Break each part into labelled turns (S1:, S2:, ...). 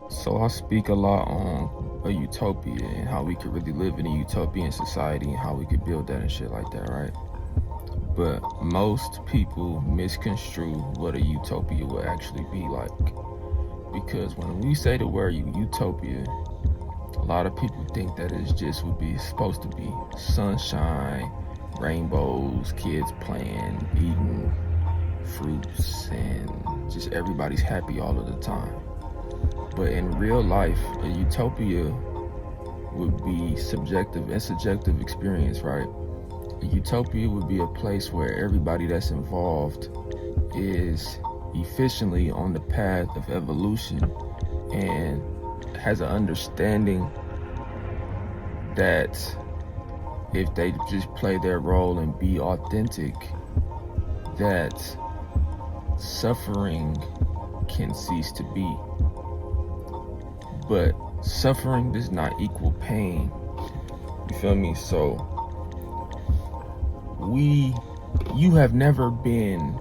S1: So I speak a lot on a utopia and how we could really live in a utopian society and how we could build that and shit like that, right? But most people misconstrue what a utopia would actually be like. Because when we say the word utopia, a lot of people think that it's just would be supposed to be sunshine, rainbows, kids playing, eating fruits, and just everybody's happy all of the time. But in real life, a utopia would be subjective and subjective experience, right? A utopia would be a place where everybody that's involved is efficiently on the path of evolution and has an understanding that if they just play their role and be authentic, that suffering can cease to be. But suffering does not equal pain. You feel me? So you have never been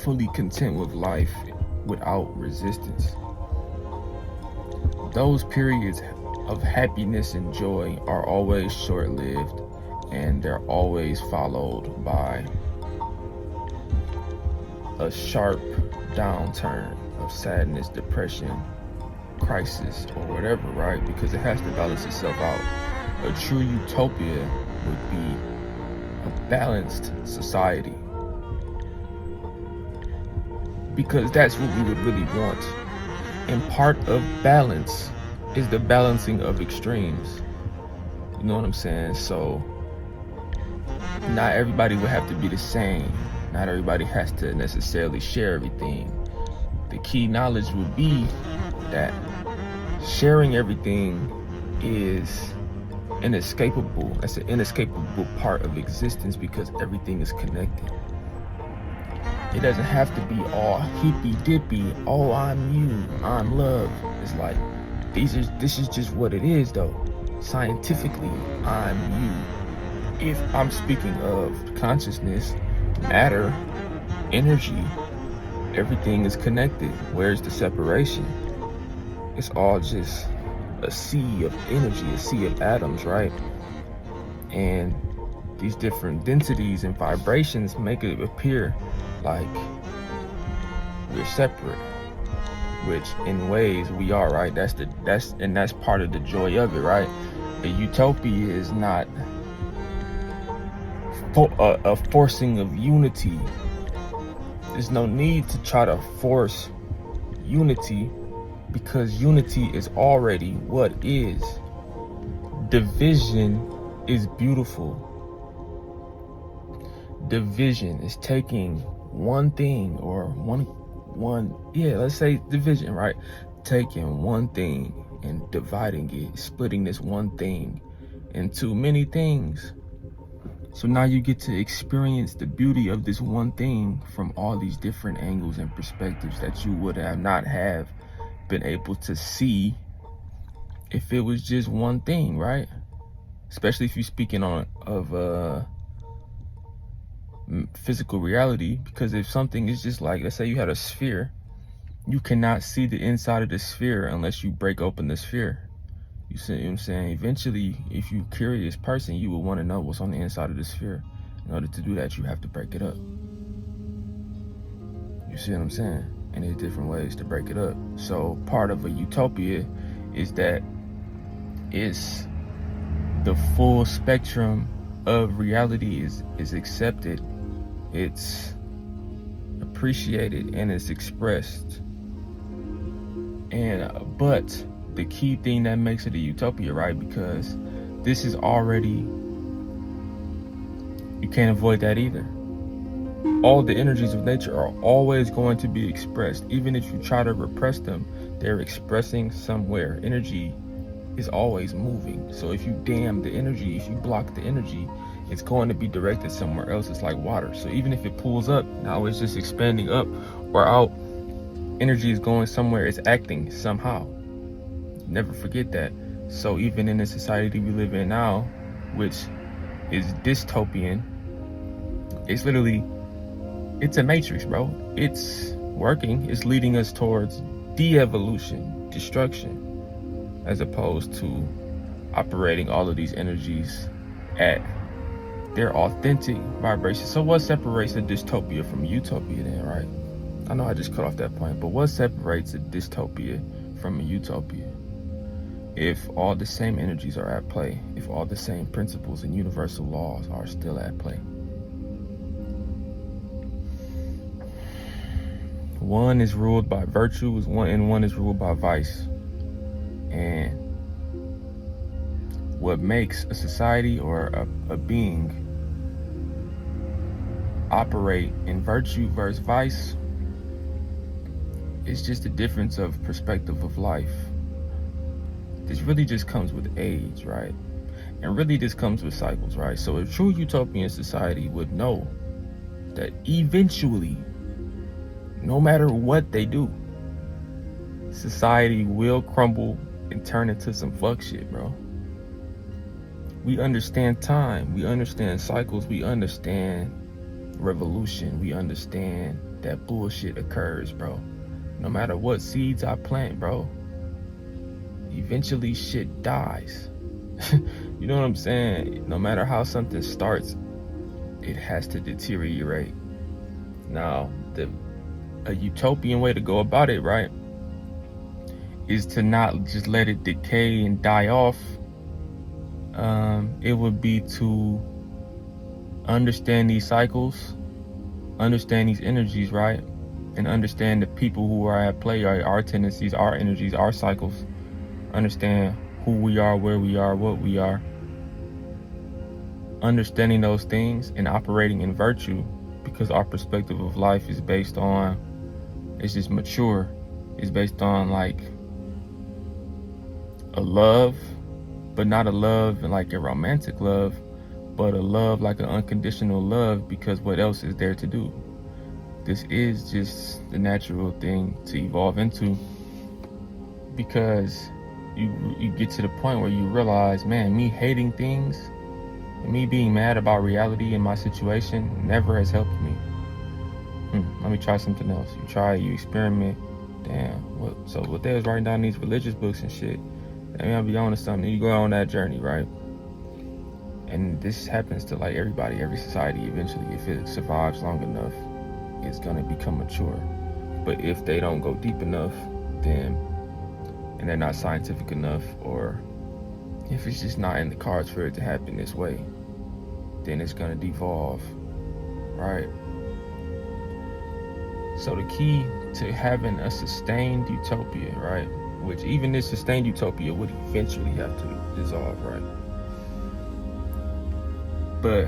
S1: fully content with life without resistance. Those periods of happiness and joy are always short-lived, and they're always followed by a sharp downturn of sadness, depression, crisis, or whatever, right? Because it has to balance itself out. A true utopia would be a balanced society, because that's what we would really want. And part of balance is the balancing of extremes. You know what I'm saying? So not everybody would have to be the same. Not everybody has to necessarily share everything. The key knowledge would be that sharing everything is inescapable. That's an inescapable part of existence because everything is connected. It doesn't have to be all hippy dippy. Oh, I'm you, I'm love. It's like this is just what it is, though. Scientifically, I'm you. If I'm speaking of consciousness, matter, energy, everything is connected. Where's the separation? It's all just a sea of energy, a sea of atoms, right? And these different densities and vibrations make it appear like we're separate, which in ways we are, right? That's part of the joy of it, right? A utopia is not a forcing of unity. There's no need to try to force unity, because unity is already what is. Division is beautiful. Division is taking one thing or let's say division, right? Taking one thing and dividing it, splitting this one thing into many things. So now you get to experience the beauty of this one thing from all these different angles and perspectives that you would not have been able to see if it was just one thing, right? Especially if you're speaking of physical reality, because if something is just like, let's say you had a sphere, you cannot see the inside of the sphere unless you break open the sphere. You see what I'm saying? Eventually, if you're a curious person, you will want to know what's on the inside of the sphere. In order to do that, you have to break it up. You see what I'm saying? And there's different ways to break it up. So part of a utopia is that it's the full spectrum of reality is accepted, it's appreciated, and it's expressed. And but the key thing that makes it a utopia, right? Because this is already, you can't avoid that either. All the energies of nature are always going to be expressed. Even if you try to repress them, they're expressing somewhere. Energy is always moving. So if you dam the energy, if you block the energy, it's going to be directed somewhere else. It's like water. So even if it pulls up, now it's just expanding up or out. Energy is going somewhere. It's acting somehow. Never forget that. So even in the society we live in now, which is dystopian, it's literally, it's a matrix, bro. It's working. It's leading us towards de-evolution. destruction, as opposed to operating all of these energies at their authentic vibration. So what separates a dystopia from a utopia then, right? I know I just cut off that point, but what separates a dystopia from a utopia? If all the same energies are at play, if all the same principles and universal laws are still at play. One is ruled by virtue, and one is ruled by vice. And what makes a society or a being operate in virtue versus vice is just a difference of perspective of life. This really just comes with age, right? And really this comes with cycles, right? So a true utopian society would know that eventually, no matter what they do, society will crumble and turn into some fuck shit, bro. We understand time, we understand cycles, we understand revolution, we understand that bullshit occurs, bro. No matter what seeds I plant, bro, eventually shit dies. You know what I'm saying? No matter how something starts, it has to deteriorate. Now, a utopian way to go about it, right, is to not just let it decay and die off. It would be to understand these cycles, understand these energies, right, and understand the people who are at play, our tendencies, our energies, our cycles. Understand who we are, where we are, what we are. Understanding those things and operating in virtue, because our perspective of life is based on, it's just mature. It's based on like a love, but not a love like a romantic love, but a love like an unconditional love, because what else is there to do? This is just the natural thing to evolve into, because you get to the point where you realize, man, me hating things and me being mad about reality in my situation never has helped me. Let me try something else. You try, you experiment. Damn, so what they was writing down these religious books and shit, I mean, I'll be on to something. You go on that journey, right? And this happens to like everybody, every society eventually. If it survives long enough, it's gonna become mature. But if they don't go deep enough, then, and they're not scientific enough, or if it's just not in the cards for it to happen this way, then it's gonna devolve, right? So the key to having a sustained utopia, right, which even this sustained utopia would eventually have to dissolve, right? But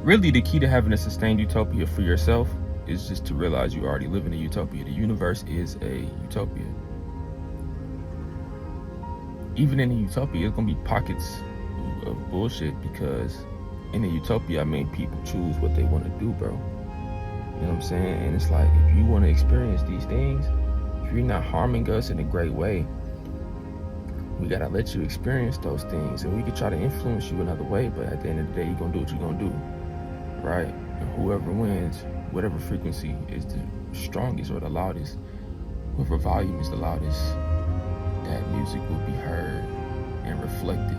S1: really the key to having a sustained utopia for yourself is just to realize you already live in a utopia. The universe is a utopia. Even in a utopia, there's gonna be pockets of bullshit, because in a utopia, I mean, people choose what they want to do, bro. You know what I'm saying? And it's like, if you want to experience these things, if you're not harming us in a great way, we gotta let you experience those things, and we could try to influence you another way, but at the end of the day, you're gonna do what you're gonna do, right? And whoever wins, whatever frequency is the strongest or the loudest, whatever volume is the loudest, that music will be heard and reflected,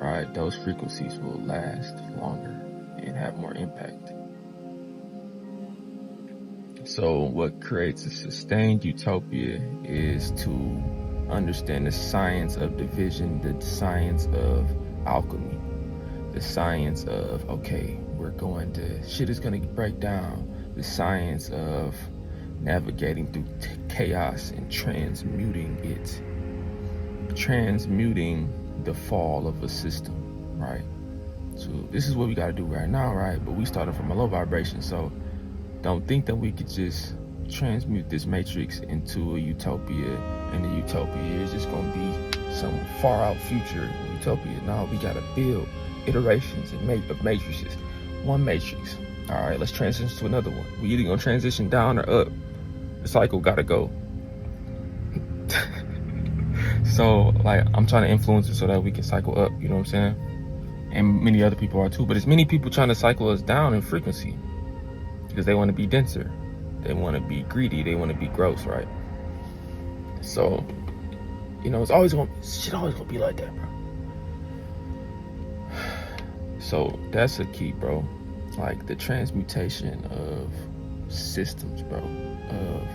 S1: right? Those frequencies will last longer and have more impact. So what creates a sustained utopia is to understand the science of division, the science of alchemy, the science of, okay, shit is gonna break down, the science of navigating through chaos and transmuting the fall of a system, right? So this is what we gotta do right now, right? But we started from a low vibration, so don't think that we could just transmute this matrix into a utopia, and the utopia is just gonna be some far out future utopia. No, we gotta build iterations of matrices. One matrix. All right, let's transition to another one. We either gonna transition down or up. The cycle gotta go. So like, I'm trying to influence it so that we can cycle up, you know what I'm saying? And many other people are too, but it's many people trying to cycle us down in frequency because they want to be denser. They want to be greedy. They want to be gross, right? So, you know, shit always gonna be like that, bro. So that's a key, bro. Like the transmutation of systems, bro, of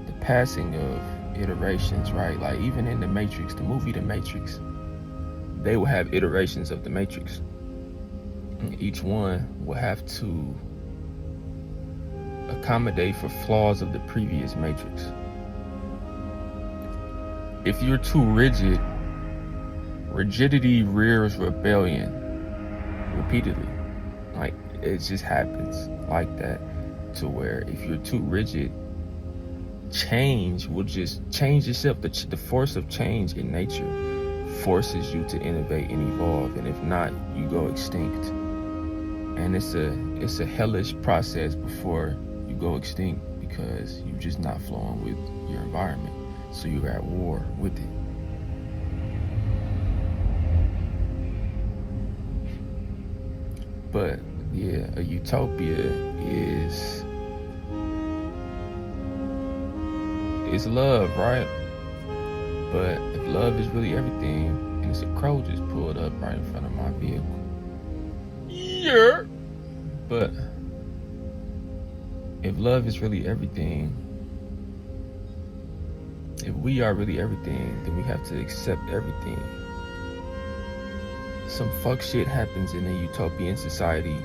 S1: the passing of iterations, right? Like even in the Matrix, the movie The Matrix, they will have iterations of the Matrix. And each one will have to accommodate for flaws of the previous Matrix. If you're too rigid, rigidity rears rebellion repeatedly. Like it just happens like that, to where if you're too rigid, change will just change itself. The force of change in nature forces you to innovate and evolve, and if not, you go extinct. And it's a hellish process before you go extinct, because you're just not flowing with your environment, so you're at war with it. But yeah, a utopia is love, right? But if love is really everything, and it's a crow just pulled up right in front of my vehicle. Yeah. But if love is really everything, if we are really everything, then we have to accept everything. Some fuck shit happens in a utopian society,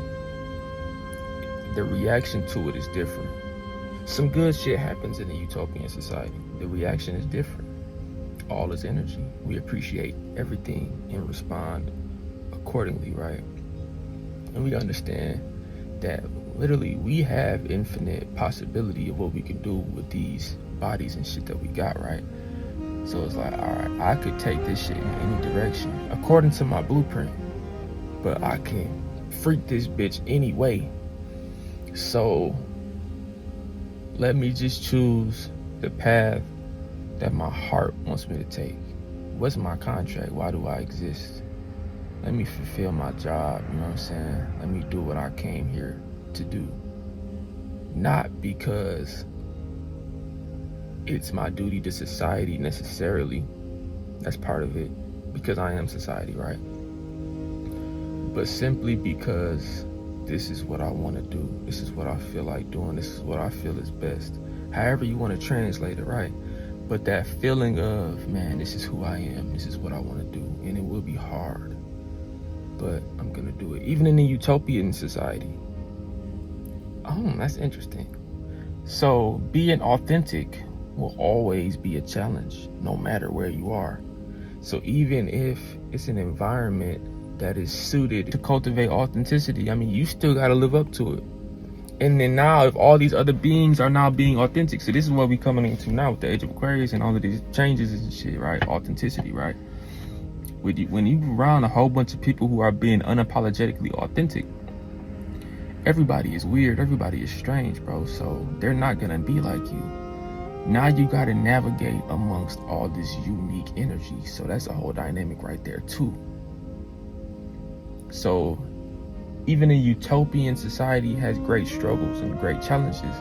S1: the reaction to it is different. Some good shit happens in a utopian society, the reaction is different. All is energy. We appreciate everything and respond accordingly, right? And we understand that literally we have infinite possibility of what we can do with these bodies and shit that we got, right? So it's like, all right, I could take this shit in any direction according to my blueprint, but I can freak this bitch anyway. So let me just choose the path that my heart wants me to take. What's my contract? Why do I exist? Let me fulfill my job, you know what I'm saying? Let me do what I came here to do. Not because it's my duty to society necessarily. That's part of it, because I am society, right? But simply because this is what I want to do. This is what I feel like doing. This is what I feel is best. However you want to translate it, right? But that feeling of, man, this is who I am. This is what I want to do. And it will be hard, but I'm going to do it. Even in a utopian society. Oh, that's interesting. So being authentic will always be a challenge, no matter where you are. So even if it's an environment that is suited to cultivate authenticity, I mean, you still got to live up to it. And then now, if all these other beings are now being authentic, so this is what we're coming into now with the Age of Aquarius and all of these changes and shit, right? Authenticity, right? When you around a whole bunch of people who are being unapologetically authentic, everybody is weird, everybody is strange, bro. So they're not gonna be like you. Now you gotta navigate amongst all this unique energy. So that's a whole dynamic right there too. So even a utopian society has great struggles and great challenges,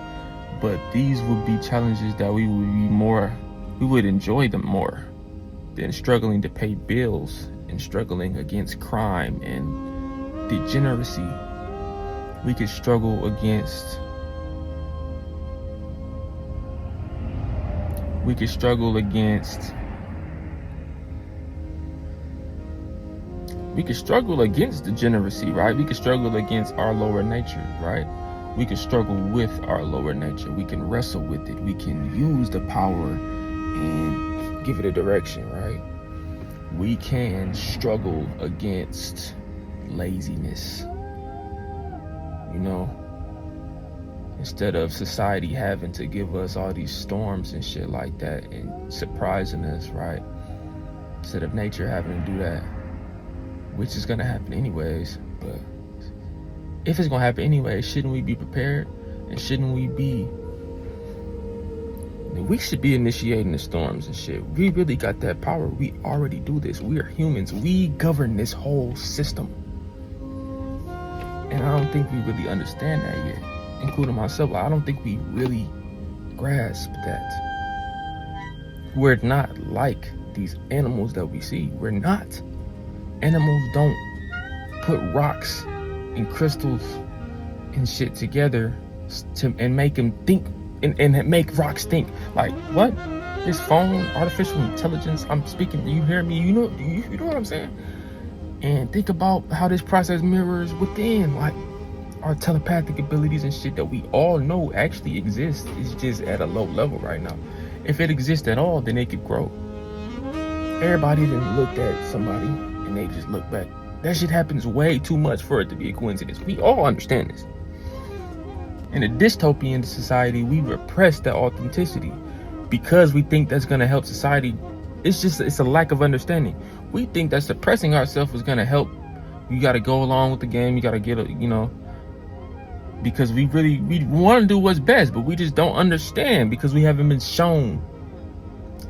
S1: but these would be challenges that we would enjoy them more than struggling to pay bills and struggling against crime and degeneracy. We could struggle against degeneracy, right? We could struggle against our lower nature, right? We could struggle with our lower nature. We can wrestle with it. We can use the power and give it a direction, right? We can struggle against laziness, you know? Instead of society having to give us all these storms and shit like that and surprising us, right? Instead of nature having to do that, which is gonna happen anyways. But if it's gonna happen anyways, shouldn't we be prepared? And shouldn't we be, we should be initiating the storms and shit. We really got that power. We already do this. We are humans. We govern this whole system. And I don't think we really understand that yet, including myself. I don't think we really grasp that. We're not like these animals that we see. We're not. Animals don't put rocks and crystals and shit together and make them think and make rocks think. Like, what? This phone, artificial intelligence, I'm speaking, you hear me? You know what I'm saying? And think about how this process mirrors within, like, our telepathic abilities and shit that we all know actually exists. It's just at a low level right now. If it exists at all, then it could grow. Everybody then looked at somebody and they just look back. That shit happens way too much for it to be a coincidence. We all understand this. In a dystopian society, we repress that authenticity because we think that's going to help society. It's a lack of understanding. We think that suppressing ourselves is going to help. You got to go along with the game. You got to get because we want to do what's best, but we just don't understand because we haven't been shown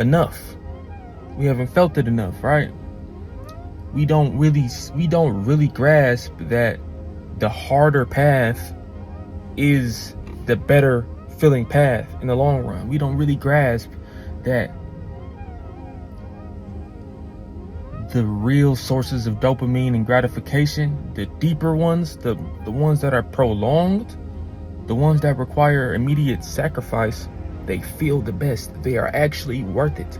S1: enough. We haven't felt it enough, right? We don't really grasp that the harder path is the better feeling path in the long run. We don't really grasp that the real sources of dopamine and gratification, the deeper ones, the ones that are prolonged, the ones that require immediate sacrifice, they feel the best. They are actually worth it.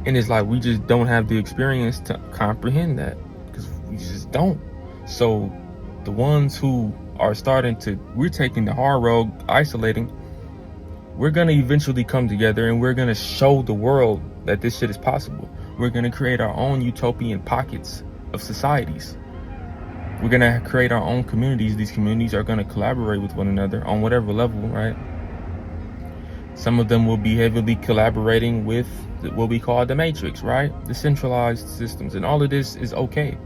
S1: And it's like we just don't have the experience to comprehend that because we just don't. So the ones who are we're taking the hard road, isolating, we're going to eventually come together and we're going to show the world that this shit is possible. We're going to create our own utopian pockets of societies. We're going to create our own communities. These communities are going to collaborate with one another on whatever level, right? Some of them will be heavily collaborating with what we call the matrix, right? The centralized systems. And all of this is okay.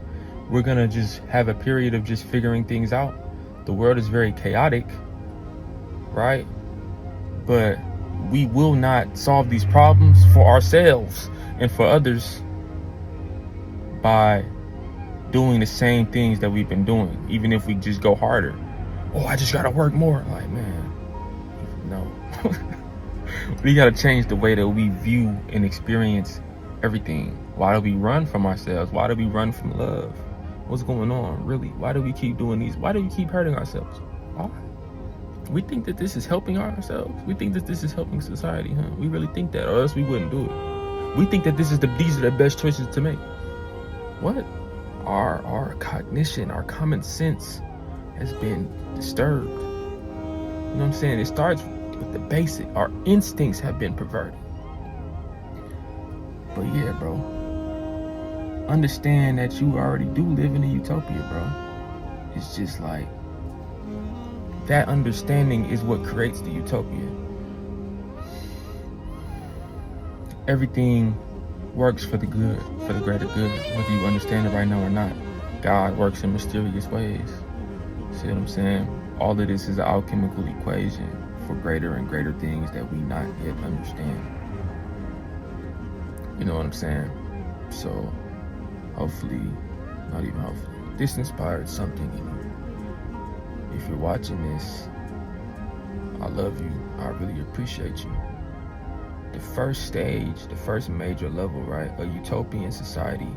S1: We're going to just have a period of just figuring things out. The world is very chaotic, right? But we will not solve these problems for ourselves and for others by doing the same things that we've been doing, even if we just go harder. Oh, I just gotta work more. Like, man, no. We gotta change the way that we view and experience everything. Why do we run from ourselves? Why do we run from love? What's going on, really? Why do we keep doing these? Why do we keep hurting ourselves? Why? We think that this is helping ourselves. We think that this is helping society, huh? We really think that, or else we wouldn't do it. We think that these are the best choices to make. What? Our cognition, our common sense has been disturbed. You know what I'm saying? It starts with the basic. Our instincts have been perverted. But yeah, bro. Understand that you already do live in a utopia, bro. It's just like that understanding is what creates the utopia. Everything works for the good, for the greater good, whether you understand it right now or not. God works in mysterious ways. See what I'm saying? All of this is an alchemical equation for greater and greater things that we not yet understand. You know what I'm saying? So hopefully, not even hopefully, this inspired something in you. If you're watching this, I love you. I really appreciate you. The first stage, the first major level, right? A utopian society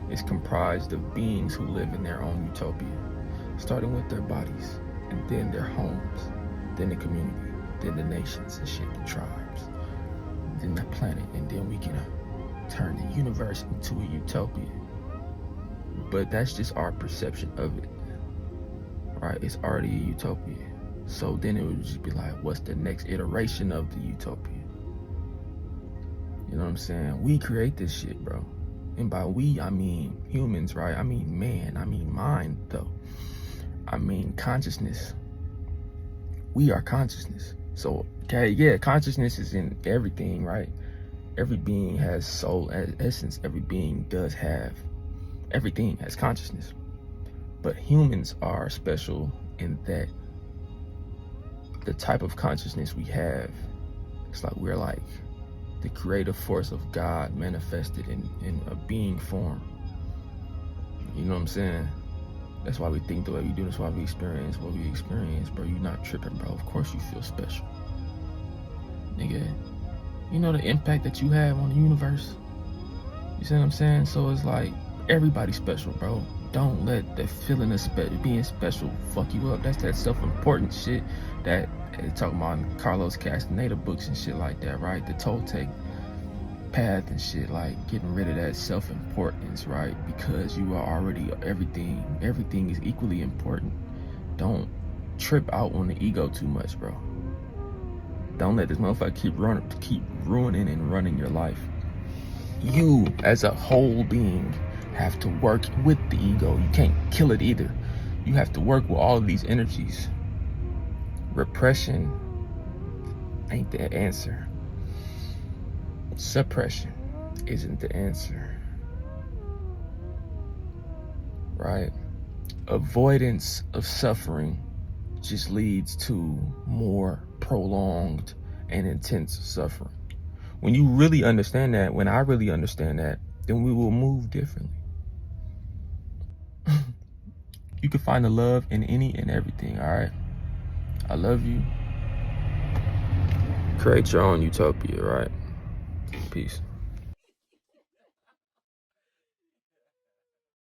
S1: is comprised of beings who live in their own utopia, starting with their bodies, and then their homes, then the community, then the nations and shit, the tribes, then the planet, and then we can turn the universe into a utopia. But that's just our perception of it, right? It's already a utopia. So then it would just be like, what's the next iteration of the utopia? You know what I'm saying? We create this shit, bro. And by we, I mean humans, right? I mean man, I mean mind, though. I mean consciousness. We are consciousness. So, okay, yeah, consciousness is in everything, right? Every being has soul as essence. Every being does have, everything has consciousness. But humans are special in that the type of consciousness we have, it's like we're like the creative force of God manifested in a being form. You know what I'm saying? That's why we think the way we do. That's why we experience what we experience, bro. You not tripping, bro. Of course you feel special, nigga. You know the impact that you have on the universe. You see what I'm saying? So it's like, everybody's special, bro. Don't let the feeling of being special fuck you up. That's that self-important shit that they talking about in Carlos Castaneda books and shit like that, right? The Toltec path and shit, like getting rid of that self-importance, right? Because you are already everything. Everything is equally important. Don't trip out on the ego too much, bro. Don't let this motherfucker keep ruining and running your life. You, as a whole being, have to work with the ego. You can't kill it either. You have to work with all of these energies. Repression ain't the answer. Suppression isn't the answer. Right? Avoidance of suffering just leads to more prolonged and intense suffering. When you really understand that, when I really understand that, then we will move differently. You can find the love in any and everything, all right? I love you. Create your own utopia, right? Peace.